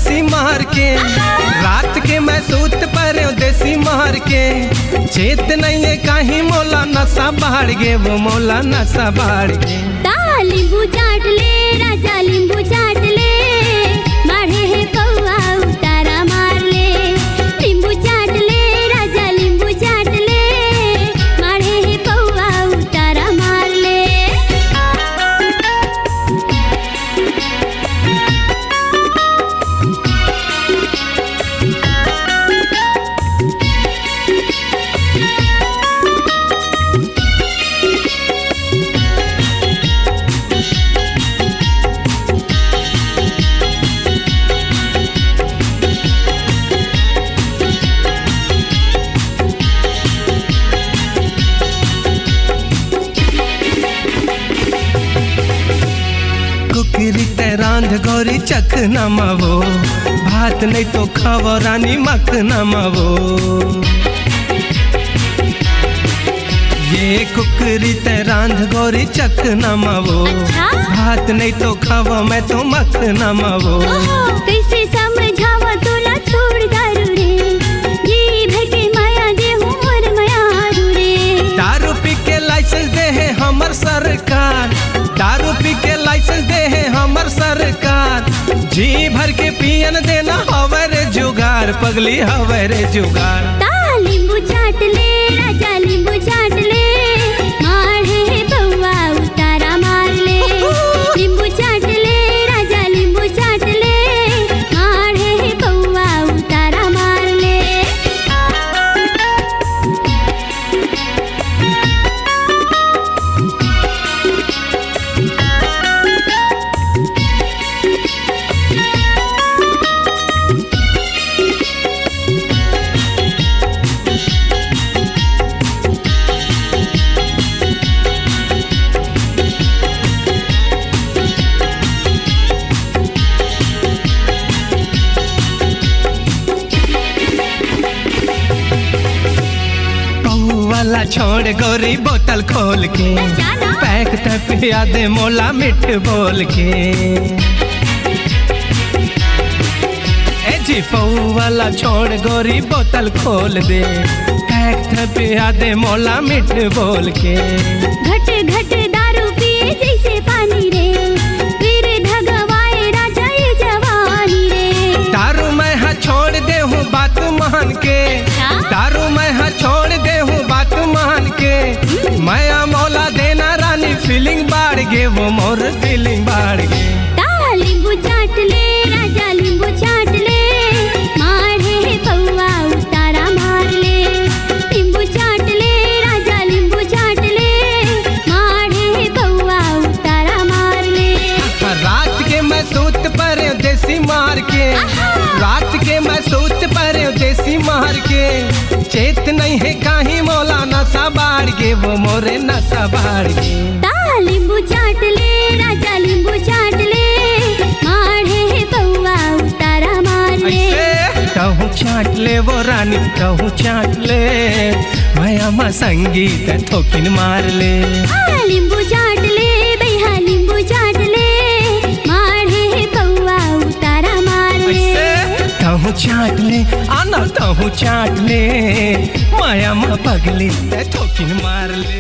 देसी मार के, रात के मैं सूत पर देसी मार के। चेत नहीं है कहीं मोला नशा बाढ़ गे, वो मोला नशा बाढ़ गे। लींबू चाट ले राजा लींबू चाट ले, माढ़े है कौआ उतारा मार ले। लींबू चाट ले राजा लींबू चाट ले, माढ़े है कौआ उतारा मार ले। कुकरी रांध गौरी चख नमावो, भात नहीं तो खावो रानी मख नमावो। ये कुकरी रांध गौरी चख नमावो, भात नहीं तो खावो मैं तो मख नमावो। कैसे समझावा तोला छोड़ दारू रे, जी भर के माया दे हूँ मोर मायारू रे। दारू पी के लाइसेंस दे है हमर सरकार, दारू पी के लाइसेंस दे है हमर सरकार। जी भर के पियन देना हवरे जुगार, पगली हवरे जुगार। लींबू चाट ले राजा लींबू चाट ले, माढ़े है बउआ उतारा मार ले। लींबू चाट ले राजा लींबू चाट ले, माढ़े है बउआ उतारा मार ले। वाला छोड़ गौरी बोतल खोल के, पैक तक पिया दे मोला मिठ बोल के। ए जी पऊ वाला छोड़ गौरी बोतल खोल दे, पैक तक पिया दे मोला मिठ बोल के। घट घट दारू पिए जैसे पानी रे, फिर धगवाए राजा ये जवानी रे। दारू मैं हाँ छोड़ दे हूँ बात मान के, दारू मैं हाँ छोड़ दे हूँ बात मान के। मैं मौला देना रानी फीलिंग बाढ़ गे, वो मोर फीलिंग बाढ़ गे। लींबू चाट ले राजा लींबू चाट ले, माढ़े है कौआ उतारा मार ले। लींबू चाट ले राजा लींबू चाट ले, माढ़े है कौआ उतारा मार ले। रात के मैं सूत पर देसी मार के, रात के मैं सूत पर देसी मार के। चेत नहीं है कहीं मौला नशा बाढ़ गे, वो मोरे नशा बाढ़ गे। लींबू चाट ले राजा लींबू चाट ले, माढ़े है कौआ उतारा मार ले। कहूँ चाट ले वो रानी कहूँ चाट ले, भैया संगीत ठोकिन मार ले। लींबू चाट ले भैया लींबू चाट ले, माढ़े है कौआ उतारा मार ले। कहूँ चाट ले आना कहूँ चाट ले, माया पगली ठोकिन मार ले।